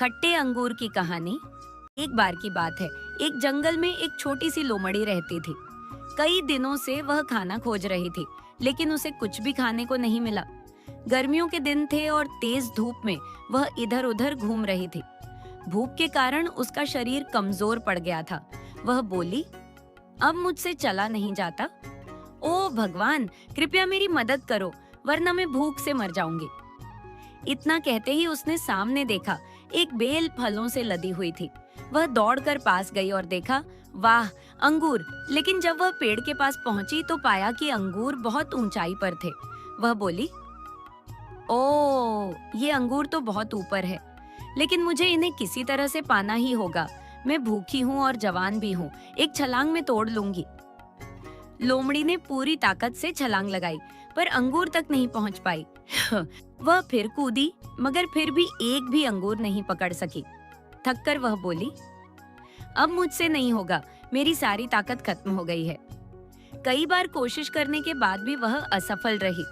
खट्टे अंगूर की कहानी। एक बार की बात है, एक जंगल में एक छोटी सी लोमड़ी रहती थी। कई दिनों से वह खाना खोज रही थी, लेकिन उसे कुछ भी खाने को नहीं मिला। गर्मियों के दिन थे और तेज धूप में वह इधर उधर घूम रही थी। भूख के कारण उसका शरीर कमजोर पड़ गया था। वह बोली, अब मुझसे चला नहीं जाता। ओ भगवान, कृपया मेरी मदद करो, वरना मैं भूख से मर जाऊंगी। इतना कहते ही उसने सामने देखा, एक बेल फलों से लदी हुई थी। वह दौड़कर पास गई और देखा, वाह, अंगूर। लेकिन जब वह पेड़ के पास पहुंची तो पाया कि अंगूर बहुत ऊंचाई पर थे। वह बोली, ओ, ये अंगूर तो बहुत ऊपर है, लेकिन मुझे इन्हें किसी तरह से पाना ही होगा। मैं भूखी हूँ और जवान भी हूँ, एक छलांग में तोड़ लूंगी। लोमड़ी ने पूरी ताकत से छलांग लगाई, पर अंगूर तक नहीं पहुंच पाई। वह फिर कूदी, मगर फिर भी एक भी अंगूर नहीं पकड़ सकी। थककर वह बोली, अब मुझसे नहीं होगा, मेरी सारी ताकत खत्म हो गई है। कई बार कोशिश करने के बाद भी वह असफल रही।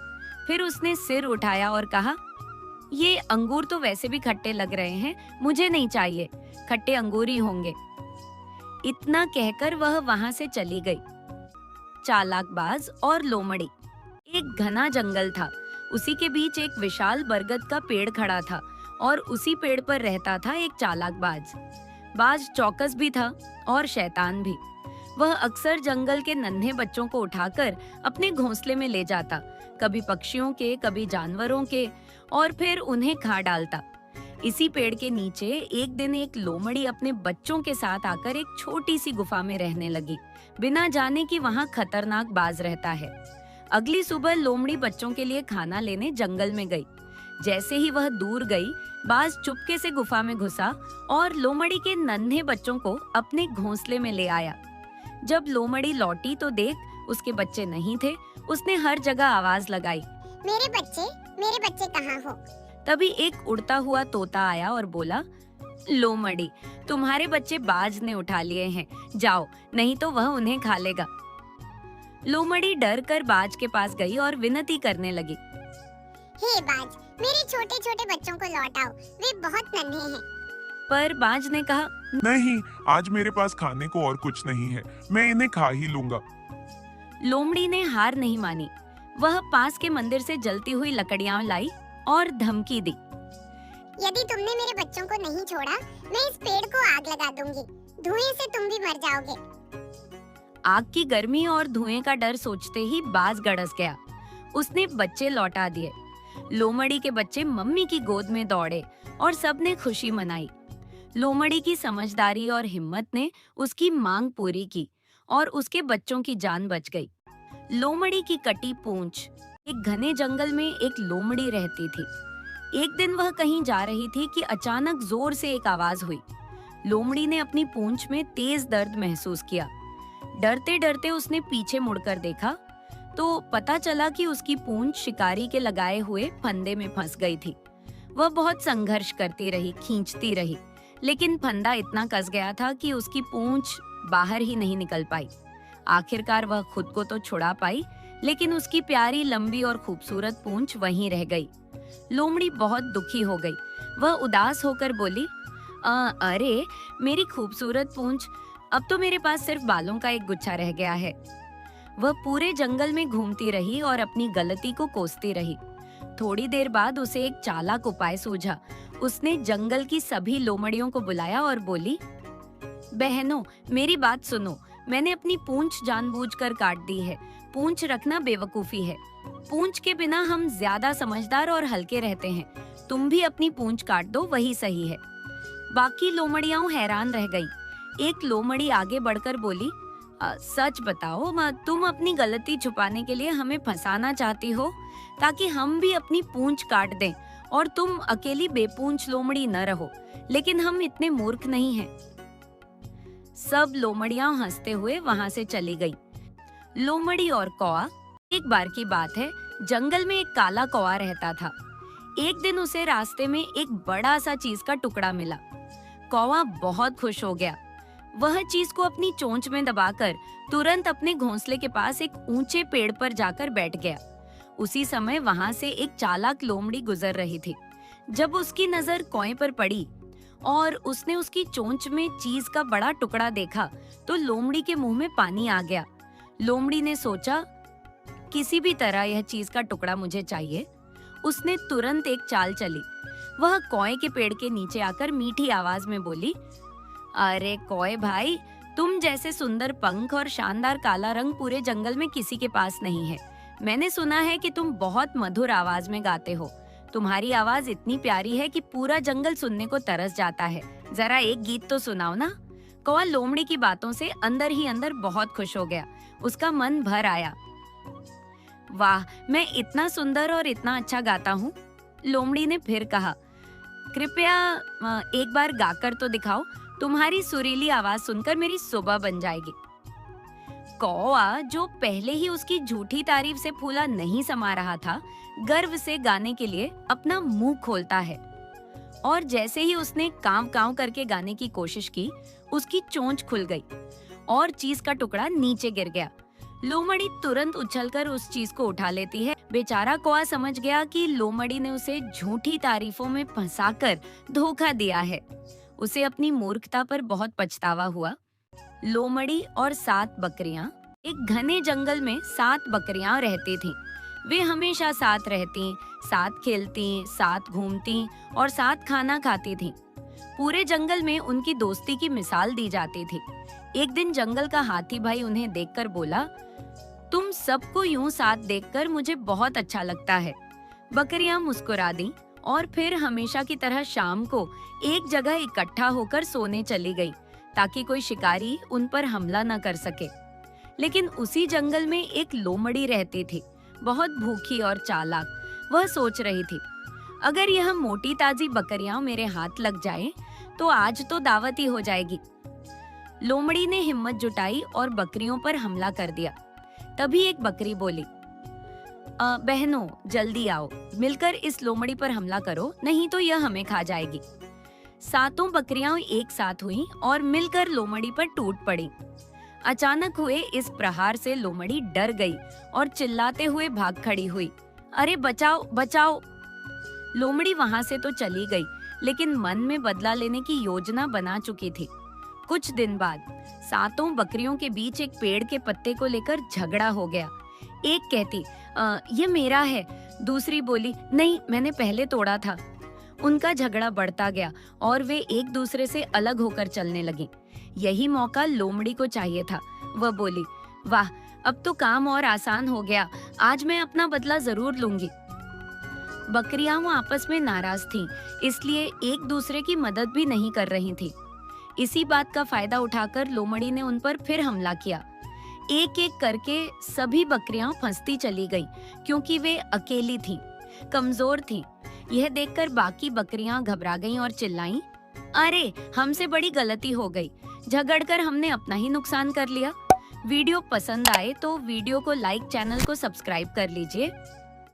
फिर उसने सिर उठाया और कहा, ये अंगूर तो वैसे भी खट्टे लग रहे हैं, मुझे नहीं चाहिए, खट्टे अंगूर ही होंगे। इतना कहकर वह वहां से चली गई। चालाकबाज और लोमड़ी। एक घना जंगल था। उसी के बीच एक विशाल बरगद का पेड़ खड़ा था और उसी पेड़ पर रहता था एक चालाकबाज। बाज चौकस भी था और शैतान भी। वह अक्सर जंगल के नन्हे बच्चों को उठाकर अपने घोंसले में ले जाता, कभी पक्षियों के, कभी जानवरों के, और फिर उन्हें खा डालता। इसी पेड़ के नीचे एक दिन एक लोमड़ी अपने बच्चों के साथ आकर एक छोटी सी गुफा में रहने लगी, बिना जाने कि वहाँ खतरनाक बाज रहता है। अगली सुबह लोमड़ी बच्चों के लिए खाना लेने जंगल में गई। जैसे ही वह दूर गई, बाज चुपके से गुफा में घुसा और लोमड़ी के नन्हे बच्चों को अपने घोंसले में ले आया। जब लोमड़ी लौटी तो देख उसके बच्चे नहीं थे। उसने हर जगह आवाज लगाई, मेरे बच्चे कहाँ हो? तभी एक उड़ता हुआ तोता आया और बोला, लोमड़ी, तुम्हारे बच्चे बाज ने उठा लिए हैं, जाओ, नहीं तो वह उन्हें खा लेगा। लोमड़ी डर कर बाज के पास गई और विनती करने लगी, हे बाज, मेरे छोटे छोटे बच्चों को लौटाओ, वे बहुत नन्हे हैं। पर बाज ने कहा, नहीं, आज मेरे पास खाने को और कुछ नहीं है, मैं इन्हें खा ही लूंगा। लोमड़ी ने हार नहीं मानी। वह पास के मंदिर से जलती हुई लकड़ियां लाई और धमकी दी, यदि तुमने मेरे बच्चों को नहीं छोड़ा, मैं इस पेड़ को आग लगा दूंगी, धुएं से तुम भी मर जाओगे। आग की गर्मी और धुएं का डर सोचते ही बाज गड़स गया। उसने बच्चे लौटा दिए। लोमड़ी के बच्चे मम्मी की गोद में दौड़े और सबने खुशी मनाई। लोमड़ी की समझदारी और हिम्मत ने उसकी मांग पूरी की और उसके बच्चों की जान बच गई। लोमड़ी की कटी पूंछ। एक घने जंगल में एक लोमड़ी रहती थी। एक दिन वह कहीं जा रही थी कि अचानक जोर से एक आवाज हुई। लोमड़ी ने अपनी पूंछ में तेज दर्द महसूस किया। डरते डरते उसने पीछे मुड़कर देखा तो पता चला कि उसकी पूंछ शिकारी के लगाए हुए फंदे में फंस गई थी। वह बहुत संघर्ष करती रही, खींचती रही, लेकिन फंदा इतना कस गया था कि उसकी पूंछ बाहर ही नहीं निकल पाई। आखिरकार वह खुद को तो छुड़ा पाई, लेकिन उसकी प्यारी लंबी और खूबसूरत पूंछ वहीं रह गई। लोमड़ी बहुत दुखी हो गई। वह उदास होकर बोली, अरे मेरी खूबसूरत पूंछ, अब तो मेरे पास सिर्फ बालों का एक गुच्छा रह गया है। वह पूरे जंगल में घूमती रही और अपनी गलती को कोसती रही। थोड़ी देर बाद उसे एक चालाक उपाय सूझा। उसने जंगल की सभी लोमड़ियों को बुलाया और बोली, बहनों, मेरी बात सुनो, मैंने अपनी पूंछ जानबूझकर काट दी है। पूंछ रखना बेवकूफी है। पूंछ के बिना हम ज्यादा समझदार और हल्के रहते हैं। तुम भी अपनी पूंछ काट दो, वही सही है। बाकी लोमड़ियां हैरान रह गईं। एक लोमड़ी आगे बढ़कर बोली, सच बताओ, तुम अपनी गलती छुपाने के लिए हमें फंसाना चाहती हो, ताकि हम भी अपनी पूंछ काट दें और तुम अकेली बेपूंछ लोमड़ी न रहो। लेकिन हम इतने मूर्ख नहीं हैं। सब लोमड़ियां हंसते हुए वहां से चली गई। लोमड़ी और कौआ। एक बार की बात है, जंगल में एक काला कौआ रहता था। एक दिन उसे रास्ते में एक बड़ा सा चीज का टुकड़ा मिला। कौआ बहुत खुश हो गया। वह चीज को अपनी चोंच में दबाकर तुरंत अपने घोंसले के पास एक ऊंचे पेड़ पर जाकर बैठ गया। उसी समय वहां से एक चालाक लोमड़ी गुजर रही थी। जब उसकी नजर कौए पर पड़ी, और उसने उसकी चोंच में चीज का बड़ा टुकड़ा देखा तो लोमड़ी के मुंह में पानी आ गया। लोमड़ी ने सोचा, किसी भी तरह यह चीज का टुकड़ा मुझे चाहिए। उसने तुरंत एक चाल चली। वह कौए के पेड़ के नीचे आकर मीठी आवाज में बोली, अरे कौए भाई, तुम जैसे सुंदर पंख और शानदार काला रंग पूरे जंगल में किसी के पास नहीं है। मैंने सुना है कि तुम बहुत मधुर आवाज में गाते हो। तुम्हारी आवाज इतनी प्यारी है कि पूरा जंगल सुनने को तरस जाता है। जरा एक गीत तो सुनाओ ना। कौआ लोमड़ी की बातों से अंदर ही अंदर बहुत खुश हो गया। उसका मन भर आया। वाह, मैं इतना सुंदर और इतना अच्छा गाता हूँ। लोमड़ी ने फिर कहा, कृपया एक बार गाकर तो दिखाओ। तुम्हारी सुरीली आवाज सुनकर मेरी सुबह बन जाएगी। कौआ, जो पहले ही उसकी झूठी तारीफ से फूला नहीं समा रहा था, गर्व से गाने के लिए अपना मुंह खोलता है। और जैसे ही उसने कांव कांव करके गाने की कोशिश की, उसकी चोंच खुल गई और चीज का टुकड़ा नीचे गिर गया। लोमड़ी तुरंत उछलकर उस चीज को उठा लेती है। बेचारा कौआ समझ गया कि लोमड़ी ने उसे झूठी तारीफों में फंसाकर धोखा दिया है। उसे अपनी मूर्खता पर बहुत पछतावा हुआ। लोमड़ी और 7 बकरियां। एक घने जंगल में 7 बकरियां रहती थीं। वे हमेशा साथ रहती, साथ खेलती, साथ घूमती और साथ खाना खाती थीं। पूरे जंगल में उनकी दोस्ती की मिसाल दी जाती थी। एक दिन जंगल का हाथी भाई उन्हें देखकर बोला, तुम सबको यूं साथ देखकर मुझे बहुत अच्छा लगता है। बकरियां मुस्कुरा दी और फिर हमेशा की तरह शाम को एक जगह इकट्ठा होकर सोने चली गई, ताकि कोई शिकारी उन पर हमला न कर सके। लेकिन उसी जंगल में एक लोमड़ी रहती थी, बहुत भूखी और चालाक। वह सोच रही थी, अगर यह मोटी ताजी बकरियां मेरे हाथ लग जाए तो आज तो दावत ही हो जाएगी। लोमड़ी ने हिम्मत जुटाई और बकरियों पर हमला कर दिया। तभी एक बकरी बोली, बहनों जल्दी आओ, मिलकर इस लोमड़ी पर हमला करो, नहीं तो यह हमें खा जाएगी। 7 बकरियां एक साथ हुईं और मिलकर लोमड़ी पर टूट पड़ी। अचानक हुए इस प्रहार से लोमड़ी डर गई और चिल्लाते हुए भाग खड़ी हुई। अरे बचाओ बचाओ! लोमड़ी वहां से तो चली गई, लेकिन मन में बदला लेने की योजना बना चुकी थी। कुछ दिन बाद 7 बकरियों के बीच एक पेड़ के पत्ते को लेकर झगड़ा हो गया। एक कहती, ये मेरा है। दूसरी बोली, नहीं, मैंने पहले तोड़ा था। उनका झगड़ा बढ़ता गया और वे एक दूसरे से अलग होकर चलने लगी। यही मौका लोमड़ी को चाहिए था। वह बोली, वाह, अब तो काम और आसान हो गया। आज मैं अपना बदला जरूर लूंगी। बकरियां आपस में नाराज थीं, इसलिए एक दूसरे की मदद भी नहीं कर रही थीं। इसी बात का फायदा उठाकर लोमड़ी ने उन पर फिर हमला किया। एक एक करके सभी बकरियां फंसती चली गईं, क्योंकि वे अकेली थीं, कमजोर थीं। यह देखकर बाकी बकरियां घबरा गईं और चिल्लाईं, अरे हमसे बड़ी गलती हो गई, झगड़कर हमने अपना ही नुकसान कर लिया। वीडियो पसंद आए तो वीडियो को लाइक, चैनल को सब्सक्राइब कर लीजिए।